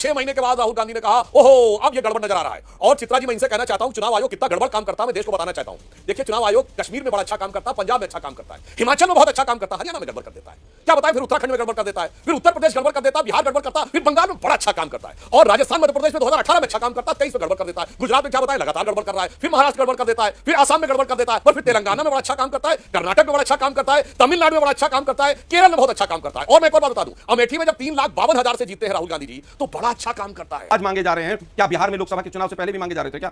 6 महीने के बाद राहुल गांधी ने कहा ओहो अब ये गड़बड़ नजर आ रहा है। और चित्रा जी मैं इनसे कहना चाहता हूं चुनाव आयोग कितना गड़बड़ काम करता है मैं देश को बताना चाहता हूं। देखिए चुनाव आयोग कश्मीर में बड़ा अच्छा काम करता है, पंजाब में अच्छा काम करता है, हिमाचल में बहुत अच्छा काम करता है, हरियाणा में गड़बड़ कर देता है, क्या बताएं फिर उत्तराखंड में गड़बड़ कर देता है, फिर उत्तर प्रदेश गड़बड़ कर देता है, बिहार गड़बड़ करता है, फिर बंगाल में बड़ा अच्छा काम करता है, और राजस्थान मध्य प्रदेश में 2018 में अच्छा काम करता है, 23 में गड़बड़ कर देता है, गुजरात में क्या बताएं लगातार गड़बड़ कर रहा है, फिर महाराष्ट्र गड़बड़ कर देता है, फिर आसाम में गड़बड़ कर देता है, और फिर तेलंगाना में बड़ा अच्छा काम करता है, कर्नाटक में बड़ा अच्छा काम करता है, तमिलनाडु में बड़ा अच्छा काम करता है, केरल में बहुत अच्छा काम करता है। और मैं एक और बात बता दूं, अमेठी में जब 3,52,000 से जीते हैं राहुल गांधी जी तो बड़ा अच्छा काम करता है। आज मांगे जा रहे हैं, क्या बिहार में लोकसभा के चुनाव से पहले भी मांगे जा रहे थे क्या?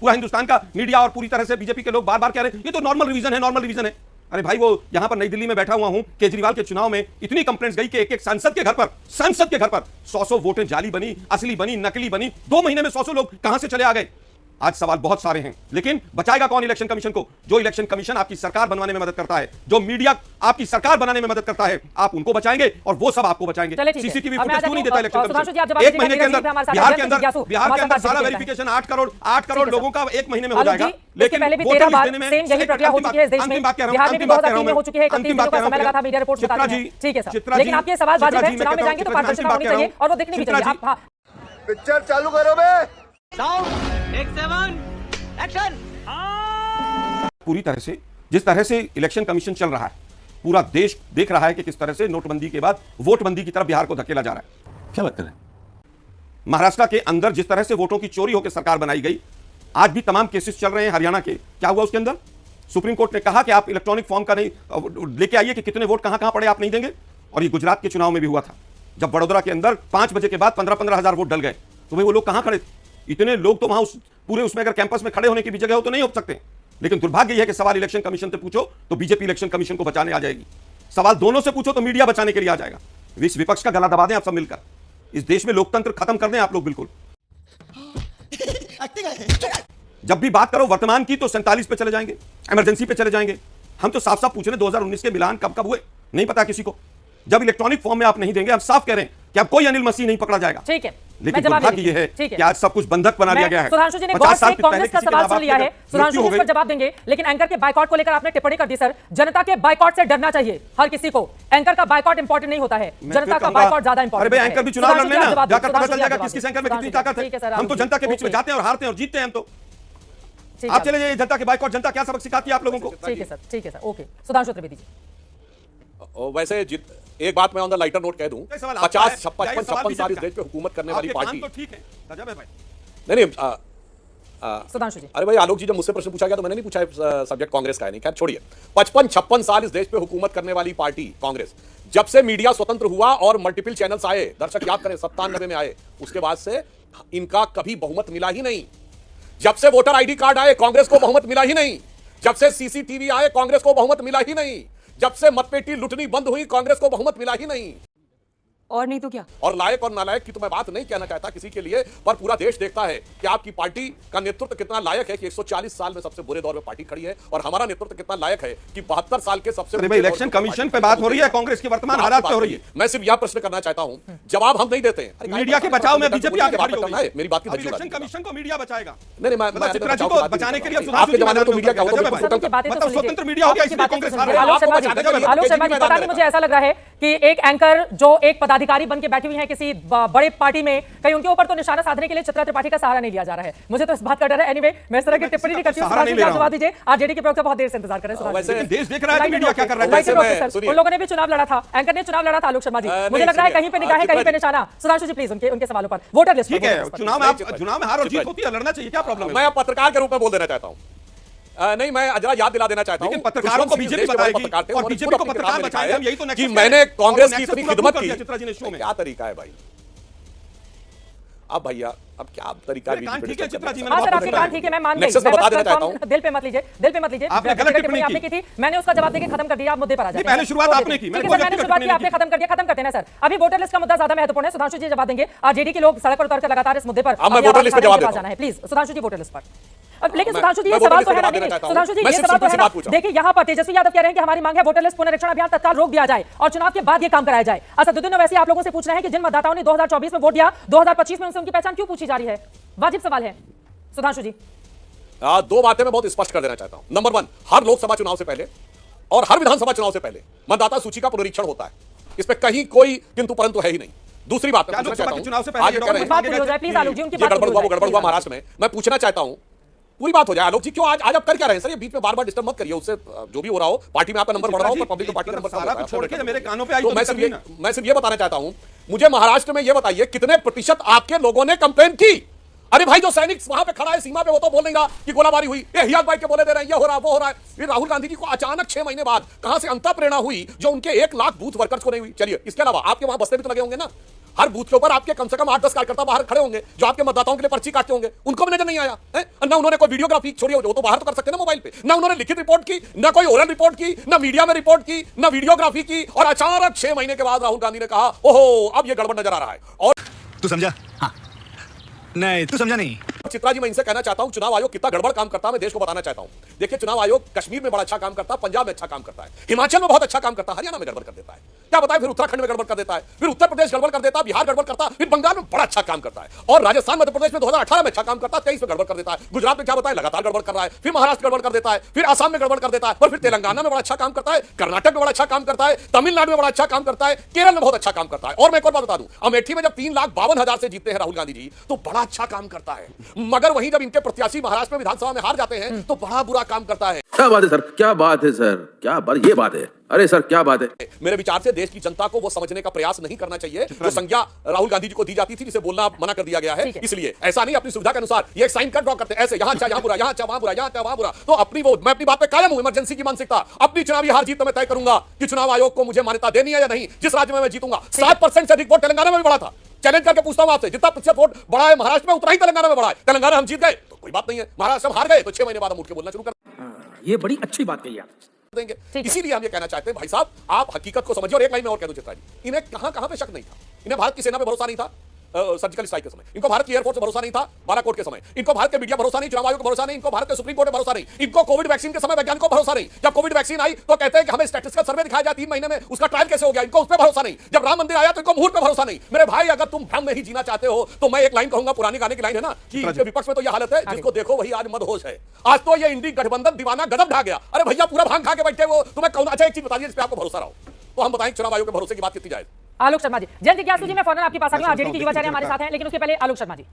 पूरा हिंदुस्तान का मीडिया और पूरी तरह से बीजेपी के लोग बार बार कह रहे हैं ये तो नॉर्मल रिवीजन है, नॉर्मल रिवीजन है। अरे भाई वो यहां पर नई दिल्ली में बैठा हुआ हूं, केजरीवाल के चुनाव में इतनी कंप्लेंट्स गई कि एक सांसद के घर पर 100 वोटें जाली बनी, असली बनी, नकली बनी। 2 महीने में 100 लोग कहां से चले आ गए? आज सवाल बहुत सारे हैं, लेकिन बचाएगा कौन इलेक्शन कमीशन को? जो इलेक्शन कमीशन आपकी सरकार बनवाने में मदद करता है, जो मीडिया आपकी सरकार बनाने में मदद करता है, आप उनको बचाएंगे और वो सब आपको बचाएंगे। सीसीटीवी फुटेज क्यों नहीं देता इलेक्शन कमीशन? 1 महीने के अंदर बिहार के अंदर सारा वेरिफिकेशन 8 करोड़ लोगों का 1 महीने में हो जाएगा। लेकिन पहले भी 13 बार सेम यही प्रक्रिया हो चुकी है इस देश में, बिहार में भी 2003 में हो चुकी है, 31 दिनों का समय लगा था, मीडिया रिपोर्ट्स बताती हैं। ठीक है सर, लेकिन आपके सवाल वाजिब है, चुनाव में जाएंगे तो पारदर्शिता होनी चाहिए और वो दिखनी भी चाहिए। आप पिक्चर चालू करो बे। Sound take 7 action. पूरी तरह से जिस तरह से इलेक्शन कमीशन चल रहा है, पूरा देश देख रहा है कि किस तरह से नोटबंदी के बाद वोटबंदी की तरफ बिहार को धकेला जा रहा है। क्या बात कर रहे हैं? महाराष्ट्र के अंदर जिस तरह से वोटों की चोरी होकर सरकार बनाई गई, आज भी तमाम केसेस चल रहे हैं हरियाणा के। क्या हुआ उसके अंदर? सुप्रीम कोर्ट ने कहा कि आप इलेक्ट्रॉनिक फॉर्म का नहीं लेके आइए कि कितने वोट कहां कहां पड़े आप नहीं देंगे। और ये गुजरात के चुनाव में भी हुआ था, जब वडोदरा के अंदर 5 बजे के बाद 15-15 हजार वोट डल गए, तो भाई वो लोग कहां खड़े थे? इतने लोग तो वहां पूरे उसमें अगर कैंपस में खड़े होने की भी जगह हो तो नहीं हो सकते। लेकिन दुर्भाग्य यह है कि सवाल इलेक्शन कमीशन से पूछो तो बीजेपी इलेक्शन कमीशन को बचाने आ जाएगी, सवाल दोनों से पूछो तो मीडिया बचाने के लिए आ जाएगा। इस विपक्ष का गला दबा दें आप सब मिलकर, इस देश में लोकतंत्र खत्म कर दें आप लोग बिल्कुल। जब भी बात करो वर्तमान की तो 47 पे चले जाएंगे, इमरजेंसी पे चले जाएंगे। हम तो साफ साफ पूछ रहे हैं 2019 के मिलान कब कब हुए नहीं पता किसी को। जब इलेक्ट्रॉनिक फॉर्म में आप नहीं देंगे, हम साफ कह रहे हैं कि अब कोई अनिल मसीह नहीं पकड़ा जाएगा। ठीक है, लेकिन दुर्भाग्य ये है कि आज सब कुछ बंधक बना लिया गया है। सुधांशु जी ने गौर से कांग्रेस का सवाल सुन लिया है, सुधांशु जी इस पर जवाब देंगे, लेकिन एंकर के बायकॉट को लेकर आपने टिप्पणी कर दी। सर, जनता के बायकॉट से डरना चाहिए हर किसी को, एंकर का बायकॉट इंपॉर्टेंट नहीं होता है, जनता का बायकॉट ज्यादा इंपॉर्टेंट है। अरे भाई एंकर भी चुनाव लड़ने ना, जाकर पता चल जाएगा किसकी एंकर में कितनी ताकत है। हम तो जनता के बीच में जाते हैं और हारते हैं और जीतते हैं हम तो। आप चले जाइए जनता के बायकॉट, जनता क्या सबक सिखाती है आप लोगों को? ठीक है सर, ठीक है सर, ओके। सुधांशु त्रिवेदी जी, वैसे एक बात मैं ऑन द लाइटर नोट कह दूं, 50, 56 साल इस देश पे हुकूमत करने वाली पार्टी तो ठीक है, गजब है भाई। नहीं सुधांशु जी, अरे भाई आलोक जी जब मुझसे प्रश्न पूछा गया तो मैंने नहीं पूछा सब्जेक्ट कांग्रेस का है, नहीं खैर छोड़िए। 55-56 साल इस देश पे हुकूमत करने वाली पार्टी कांग्रेस, जब से मीडिया स्वतंत्र हुआ और मल्टीपल चैनल्स आए, दर्शक याद करें 97 में आए, उसके बाद से इनका कभी बहुमत मिला ही नहीं। जब से वोटर आईडी कार्ड आए कांग्रेस को बहुमत मिला ही नहीं, जब से सीसीटीवी आए कांग्रेस को बहुमत मिला ही नहीं, जब से मतपेटी लुटनी बंद हुई कांग्रेस को बहुमत मिला ही नहीं। और नहीं तो क्या? और लायक और नालायक की तो मैं बात नहीं कहना चाहता किसी के लिए, पर पूरा देश देखता है कि आपकी पार्टी का नेतृत्व कितना लायक है कि 140 साल में सबसे बुरे दौर में पार्टी खड़ी है, और हमारा नेतृत्व कितना लायक है कि 72 साल के सबसे इलेक्शन कमीशन पे बात हो रही है, कांग्रेस की वर्तमान हालात पे हो रही है। मैं सिर्फ यह प्रश्न करना चाहता हूं, जवाब हम नहीं देते हैं। मीडिया के बचाव में बीजेपी आगे खड़ी हो गई है। मेरी बात की इलेक्शन कमीशन को मीडिया बचाएगा। नहीं मैं चित्रा जी को बचाने के लिए आपके जमाने में तो मीडिया क्या होता मतलब स्वतंत्र मीडिया हो गया, इसलिए कांग्रेस हार रही है। आलोक शर्मा जी, पता नहीं मुझे ऐसा लग रहा है कि एक एंकर जो एक पदाधिकारी बन के बैठी हुई है किसी बड़े पार्टी में, कहीं उनके ऊपर तो निशाना साधने के लिए चित्रा त्रिपाठी का सहारा नहीं लिया जा रहा है। मुझे तो इस बात का डर है। एनीवे, मैं इस तरह की टिप्पणी नहीं करती हूं। जवाब दीजिए। आरजेडी के प्रवक्ता बहुत देर से इंतजार कर रहे हैं। वैसे देश देख रहा है कि मीडिया क्या कर रहा है। उन लोगों ने भी चुनाव लड़ा था, एंकर ने चुनाव लड़ा था। आलोक शर्मा जी, मुझे लग रहा है कहीं पे निगाहें कहीं पे निशाना। सुधांशु जी प्लीज उनके सवालों पर। वोटर लिस्ट ठीक है, चुनाव में हार और जीत होती है, लड़ना चाहिए, क्या प्रॉब्लम है? मैं पत्रकार के रूप में बोल देना चाहता हूं। नहीं मैं जरा याद दिला देना चाहता हूं, लेकिन पत्रकारों को बीजेपी बताएगी और बीजेपी को पत्रकार बताएगा। हम यही तो कि मैंने कांग्रेस की इतनी खिदमत की। चित्रा जी ने शो में क्या तरीका है भाई? अब भैया अब क्या तरीका है? ठीक है चित्रा जी, हाँ सर आपकी बात ठीक है, मैं मान गई। बता देना चाहता हूं। दिल पे मत लीजिए, दिल पे मत लीजिए। आपने गलत टिप्पणी आपने की थी, मैंने उसका जवाब देके खत्म कर दिया। आप मुद्दे पर आ जाइए। पहले शुरुआत आपने की, मैंने शुरुआत की, आपने खत्म कर दिया। खत्म करते हैं सर। अभी वोटर लिस्ट का मुद्दा ज्यादा महत्वपूर्ण है। सुधांशु जी जवाब देंगे। आरजेडी के लोग सड़क पर उतरकर लगातार इस मुद्दे पर वोटर लिस्ट पे जवाब जाना है। Please Sudhanshu ji voter list पर। लेकिन सुधांशु जी ये सवाल तो है ना, सुधांशु जी ये सवाल तो है ना। देखिए यहाँ पर तेजस्वी यादव कह रहे हैं कि हमारी मांग है वोटर लिस्ट पुनरीक्षण अभियान तत्काल रोक दिया जाए और चुनाव के बाद ये काम कराया जाए। असदुद्दीन ओवैसी आप लोगों से पूछ रहे हैं कि जिन मतदाताओं ने 2024 में वोट दिया, 2025 में उनसे उनकी पहचान क्यों पूछी जा रही है? वाजिब सवाल है सुधांशु जी। 2 बातें मैं बहुत स्पष्ट कर देना चाहता हूं। नंबर 1, हर लोकसभा चुनाव से पहले और हर विधानसभा चुनाव से पहले मतदाता सूची का पुनरीक्षण होता है। इसमें कहीं कोई किंतु परंतु है ही नहीं। दूसरी बात मैं क्या पूछना लोकसभा चाहता के हूं, चुनाव से आज पहले कह रहे हैं बात पूरी हो जाए प्लीज आलोक जी, उनकी ये बात गड़बड़ पूरी हुआ हो वो गड़बड़ जाए, हुआ please, महाराष्ट्र में। मैं पूछना चाहता हूं, पूरी बात हो जाए आलोक जी, क्यों आज आप कर क्या रहे हैं सर? ये बीच में बार-बार डिस्टर्ब मत करिए, उससे जो भी हो रहा हो, पार्टी में आपका नंबर बढ़ रहा हो पर पब्लिक को पार्टी का नंबर सारा कुछ छोड़ के मेरे कानों पे आई तो तो मैं दिक्कत सिर्फ नहीं ना। मैं सिर्फ ये बताना चाहता हूं, मुझे महाराष्ट्र में ये बताइए कितने प्रतिशत आपके लोगों ने कंप्लेन की? अरे भाई, जो सैनिक वहां पे खड़ा है सीमा पे, वो तो बोल नहीं रहा कि गोलाबारी हुई, ये हियात भाई के बोले दे रहे हैं, ये हो रहा वो हो रहा है। ये राहुल गांधी जी को अचानक 6 महीने बाद कहां से अंतः प्रेरणा हुई जो उनके 1 लाख बूथ वर्कर्स को नहीं हुई? चलिए, इसके अलावा आपके वहां बस्ते भी तो लगे होंगे ना, हर बूथ के ऊपर आपके कम से कम 8-10 कार्यकर्ता बाहर खड़े होंगे जो आपके मतदाताओं के लिए पर्ची काटते होंगे, उनको भी नजर नहीं आया है? ना उन्होंने कोई वीडियोग्राफी छोड़ी, वो तो बाहर तो कर सकते हैं ना मोबाइल पे, ना उन्होंने लिखित रिपोर्ट की, ना कोई ओरल रिपोर्ट की, ना मीडिया में रिपोर्ट की, ना वीडियोग्राफी की, और अचानक 6 महीने के बाद राहुल गांधी ने कहा ओहो अब ये गड़बड़ नजर आ रहा है। और तू समझा? हाँ। नहीं, तू समझा नहीं। चित्रा जी, मैं इनसे कहना चाहता हूं, चुनाव आयोग कितना गड़बड़ काम करता है मैं देश को बताना चाहता हूं। देखिए, चुनाव आयोग कश्मीर में बड़ा अच्छा काम करता है, पंजाब में अच्छा काम करता है, हिमाचल में बहुत अच्छा काम करता है, हरियाणा में गड़बड़ कर देता है, क्या बताएं, फिर उत्तराखंड में गड़बड़ कर देता है, फिर उत्तर प्रदेश गड़बड़ कर देता है, बिहार गड़बड़ करता है, फिर बंगाल में बड़ा अच्छा काम करता है, और राजस्थान मध्य प्रदेश में 2018 में अच्छा काम करता है, 23 में गड़बड़ कर देता है, गुजरात में क्या बताएं लगातार गड़बड़ कर रहा है, फिर महाराष्ट्र गड़बड़ कर देता है, फिर आसाम में गड़बड़ कर देता है, और फिर तेलंगाना में बड़ा अच्छा काम करता है, कर्नाटक में बड़ा अच्छा काम करता है, तमिलनाडु में बड़ा अच्छा काम करता है, केरल में बहुत अच्छा काम करता है। और मैं एक और बात बता दूं, अमेठी में जब 3,52,000 से जीतते हैं राहुल गांधी जी तो बड़ा अच्छा काम करता है, मगर वहीं जब इनके प्रत्याशी महाराष्ट्र में विधानसभा में हार जाते हैं तो बड़ा बुरा काम करता है। क्या बात है सर, क्या बात है सर, क्या बात, ये बात है, अरे सर क्या बात है। मेरे विचार से देश की जनता को वो समझने का प्रयास नहीं करना चाहिए जो संज्ञा राहुल गांधी जी को दी जाती थी, जिसे बोलना मना कर दिया गया है। इसलिए ऐसा नहीं, अपनी सुविधा के अनुसार ये एक साइन का ड्रॉ करते हैं, ऐसे यहां अच्छा यहां बुरा, यहां अच्छा वहां बुरा, यहां अच्छा वहां बुरा। तो अपनी वो, मैं अपनी बात पे कायम हूं, इमरजेंसी की मानसिकता, अपनी चुनावी हार जीत तो मैं तय करूंगा कि चुनाव आयोग को मुझे मान्यता देनी है या नहीं। जिस राज्य में मैं जीतूंगा, 7% से अधिक वोट तेलंगाना में भी बढ़ा था, चैलेंज करके पूछता हूं आपसे, जितना प्रतिशत वोट बढ़ा है महाराष्ट्र में उतना ही तेलंगाना में बढ़ा है। तेलंगाना हम जीत गए तो कोई बात नहीं है, महाराष्ट्र हम हार गए तो 6 महीने बाद हम उठ के बोलना शुरू कर ये बड़ी अच्छी बात कही आप देंगे। इसीलिए हम ये कहना चाहते हैं, भाई साहब आप हकीकत को समझिए। और एक लाइन में और कह दूं चित्रा जी, इन्हें कहां पे शक नहीं था, इन्हें भारत की सेना पे भरोसा नहीं था सर्जिकल स्ट्राइक के समय, इनको भारत की एयरफोर्स पे भरोसा नहीं था बालाकोट के समय, इनको भारत के मीडिया भरोसा नहीं, चुनाव आयोग को भरोसा नहीं, इनको भारत के सुप्रीम कोर्ट पे भरोसा नहीं, इनको कोविड वैक्सीन के समय वैज्ञानिकों को भरोसा नहीं। जब कोविड वैक्सीन आई तो कहते हैं कि हमें स्टैटिस्टिकल सर्वे दिखाया जाए 3 महीने में, उसका ट्रायल कैसे हो गया, इनको उस पर भरोसा नहीं। जब राम मंदिर आया तो इनको मुहूर्त पे भरोसा नहीं। मेरे भाई, अगर तुम भ्रम में ही जीना चाहते हो तो मैं एक लाइन कहूंगा, पुरानी गाने की लाइन है ना कि इनके विपक्ष में तो यह हालत है जिसको देखो वही आज मदहोश है। आज तो ये इंडी गठबंधन दीवाना गजब ढा गया। अरे भैया, पूरा भांग खा के बैठे हो, तुम्हें कौन। अच्छा, एक चीज बताइए जिस पे आपको भरोसा रहो, तो हम बताएं चुनाव आयोग के भरोसे की बात कितनी जाए। आलोक शर्मा जी, जन जिज्ञासु जी, मैं फौरन आपके पास आ रहा हूं, आरजेडी के युवा चेहरे हमारे साथ हैं, लेकिन उसके पहले आलोक शर्मा जी।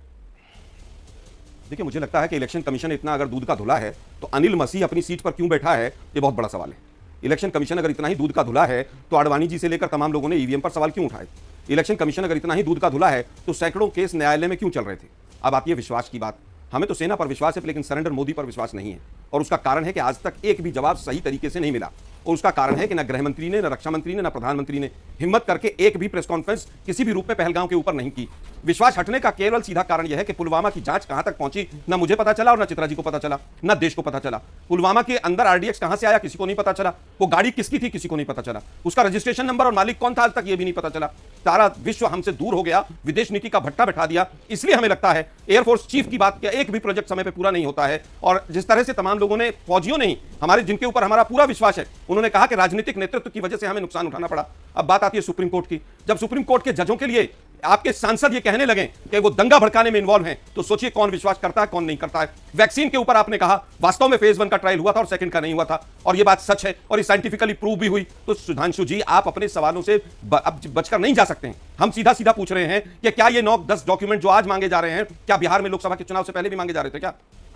देखिए, मुझे लगता है कि इलेक्शन कमीशन इतना अगर दूध का धुला है तो अनिल मसीह अपनी सीट पर क्यों बैठा है, ये बहुत बड़ा सवाल है। इलेक्शन कमीशन अगर इतना ही दूध का धुला है तो आडवाणी जी से लेकर तमाम लोगों ने ईवीएम पर सवाल क्यों उठाए। इलेक्शन कमीशन अगर इतना ही दूध का धुला है तो सैकड़ों केस न्यायालय में क्यों चल रहे थे। अब आती है विश्वास की बात। हमें तो सेना पर विश्वास है, लेकिन सरेंडर मोदी पर विश्वास नहीं है, और उसका कारण है कि आज तक एक भी जवाब सही तरीके से नहीं मिला। और उसका कारण है कि न गृह मंत्री ने, न रक्षा मंत्री ने, न प्रधानमंत्री ने हिम्मत करके एक भी प्रेस कॉन्फ्रेंस किसी भी रूप में पहलगांव के ऊपर नहीं की। विश्वास हटने का केवल सीधा कारण यह है कि पुलवामा की जांच कहां तक पहुंची न मुझे पता चला, और न चित्रा जी को पता चला, न देश को पता चला। पुलवामा के अंदर आरडीएक्स कहां से आया किसी को नहीं पता चला, वो गाड़ी किसकी थी किसी को नहीं पता चला, उसका रजिस्ट्रेशन नंबर और मालिक कौन था आज तक ये भी नहीं पता चला। सारा विश्व हमसे दूर हो गया, विदेश नीति का भट्टा बैठा दिया। इसलिए हमें लगता है एयरफोर्स चीफ की बात, एक भी प्रोजेक्ट समय पे पूरा नहीं होता है। और जिस तरह से तमाम लोगों ने, फौजियों ने ही, हमारे जिनके ऊपर हमारा पूरा विश्वास है, उन्होंने कहा कि राजनीतिक नेतृत्व की वजह से हमें नुकसान उठाना पड़ा। अब बात आती है सुप्रीम कोर्ट की। जब सुप्रीम कोर्ट के जजों के लिए आपके सांसद ये कहने लगे कि वो दंगा भड़काने में इन्वॉल्व हैं, तो सोचिए कौन विश्वास करता है कौन नहीं करता है। वैक्सीन के ऊपर आपने कहा वास्तव में फेज 1 का ट्रायल हुआ था और सेकंड का नहीं हुआ था, और ये बात सच है और ये साइंटिफिकली प्रूव भी हुई। तो सुधांशु जी, आप अपने सवालों से अब बचकर नहीं जा सकते हैं। हम सीधा सीधा पूछ रहे हैं कि क्या ये 9-10 डॉक्यूमेंट जो आज मांगे जा रहे हैं, क्या बिहार में लोकसभा के चुनाव से पहले भी मांगे जा रहे थे क्या?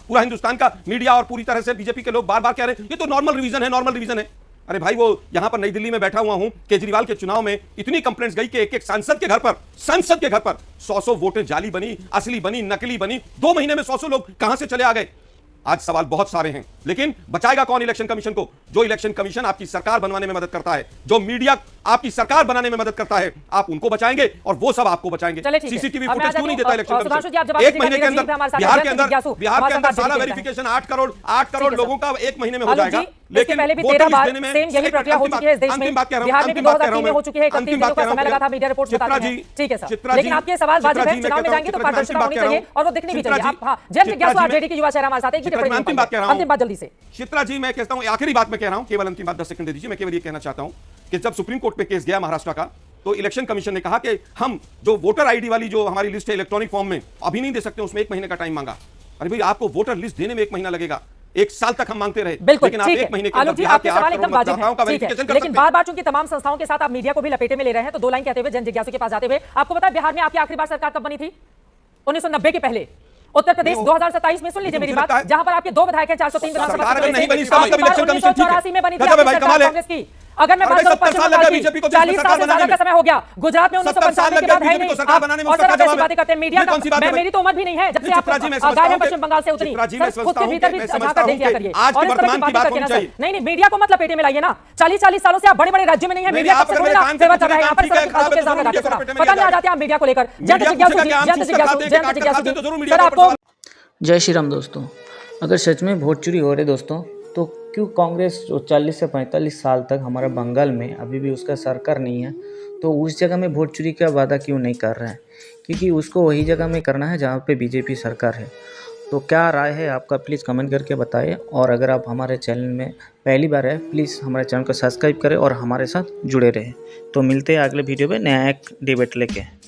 पूरा हिंदुस्तान का मीडिया और पूरी तरह से बीजेपी के लोग बार बार कह रहे हैं ये तो नॉर्मल रिवीजन है, नॉर्मल रिवीजन है। अरे भाई, वो यहां पर नई दिल्ली में बैठा हुआ हूं, केजरीवाल के चुनाव में इतनी कंप्लेंट्स गई कि एक सांसद के घर पर 100-100 वोटें जाली बनी, असली बनी, नकली बनी। 2 महीने में 100 लोग कहां से चले आ गए। आज सवाल बहुत सारे हैं, लेकिन बचाएगा कौन इलेक्शन कमीशन को? जो इलेक्शन कमीशन आपकी सरकार बनवाने में मदद करता है, जो मीडिया आपकी सरकार बनाने में मदद करता है, आप उनको बचाएंगे और वो सब आपको बचाएंगे। सीसीटीवी फुटेज क्यों नहीं देता इलेक्शन कमीशन? 1 महीने के अंदर बिहार के अंदर सारा वेरिफिकेशन 8 करोड़ लोगों का 1 महीने में हो जाएगा। लेकिन पहले भी 13 बार सेम यही प्रक्रिया हो चुकी है इस देश में। बिहार में भी 2003 में हो चुकी है, 31 दिनों का समय लगा था, मीडिया रिपोर्ट्स बताती हैं। ठीक है सर, लेकिन आपके सवाल वाजिब है, चुनाव में जाएंगे तो पारदर्शिता होनी चाहिए और वो दिखनी भी चाहिए। आप हां, जन जिज्ञासु आरजेडी के युवा चेहरा हमारे साथ, एक भी टिप्पणी अंतिम बात कह रहा हूं, अंतिम बात जल्दी से। चित्रा जी, मैं कहता हूं, आखिरी बात मैं कह रहा हूं, केवल अंतिम बात 10 सेकंड दे दीजिए। मैं केवल ये कहना चाहता हूं कि जब सुप्रीम कोर्ट पे केस गया महाराष्ट्र का, तो इलेक्शन कमीशन ने कहा कि हम जो वोटर आईडी वाली जो हमारी लिस्ट है इलेक्ट्रॉनिक फॉर्म में अभी नहीं दे सकते, उसमें 1 महीने का टाइम मांगा। अरे भाई, आपको वोटर लिस्ट देने में 1 महीना लगेगा, 1 साल तक हम मांगते रहे, बिल्कुल लेकिन आप ठीक 1 महीने है के अंदर आलोक जी, बिहार आपके के 8 सवाल करोड़ एकदम वाजिब मतदाताओं का है, ठीक वेरिफिकेशन है, कर लेकिन सकते हैं। बार बार चूंकि तमाम संस्थाओं के साथ आप मीडिया को भी लपेटे में ले रहे हैं, तो दो लाइन कहते हुए जन जिज्ञासु के पास जाते हुए, आपको पता है बिहार में आपकी आखिरी बार सरकार कब बनी थी? 1990 के पहले। उत्तर प्रदेश 2027 में, सुन लीजिए मेरी बात, जहां पर आपके 2 विधायक हैं 403 विधानसभा सरकार अगर नहीं बनी, सीटों इसका मतलब इलेक्शन कमीशन ठीक है। 1984 में बनी थी गजब है भाई, आपकी कमाल सरकार है। कांग्रेस की। अगर मैं अरे बात भाई, करूं 70 पश्चिम साल बंगाल लगा की, बीजेपी को 40 साल से ज्यादा का समय हो गया। गुजरात में 1995 के बाद है ही नहीं। सरकार बनाने में और उसका सर आप क्या ऐसी जवाब बातें करते हैं मीडिया ये कौन सी बात का, है मेरी तो उम्र भी नहीं है जब से आप चित्रा जी, मैं गायब समझता हैं हूं पश्चिम बंगाल से उतरी। चित्रा जी, मैं सर खुद समझता के हूं भीतर कि भी मैं झांका समझता देख लिया हूं करिए कि आज और की इस तरह की वर्तमान की बातें बात करके ना होनी सर, चाहिए। नहीं मीडिया को मतलब लपेटे में लाइए ना। 40 सालों से आप बड़े राज्यों में नहीं है, नहीं, मीडिया आप कब से अगर थोड़ी मेरे ना काम सेवा करते कर रहे हैं, हैं, यहाँ पर ठीक है, सब खराब है, के सामने मीडिया रखा को लपेटे में पता नहीं आ ले जाते हैं मीडिया को लेकर। जन मीडिया जिज्ञासु पूछेगा जी, कि हम जन चूज जिज्ञासु, करते हैं कि जन काट जिज्ञासु करते हैं, तो जरूर जी, मीडिया सर के ऊपर आपको जय श्री राम दोस्तों। अगर सच में वोट चोरी हो रहे दोस्तों, तो क्यों कांग्रेस जो 40 से 45 साल तक हमारा बंगाल में अभी भी उसका सरकार नहीं है, तो उस जगह में वोट चोरी का वादा क्यों नहीं कर रहा है? क्योंकि उसको वही जगह में करना है जहाँ पे बीजेपी सरकार है। तो क्या राय है आपका, प्लीज़ कमेंट करके बताइए। और अगर आप हमारे चैनल में पहली बार है, प्लीज़ हमारे चैनल को सब्सक्राइब करें और हमारे साथ जुड़े रहें। तो मिलते हैं अगले वीडियो में नया एक डिबेट लेके।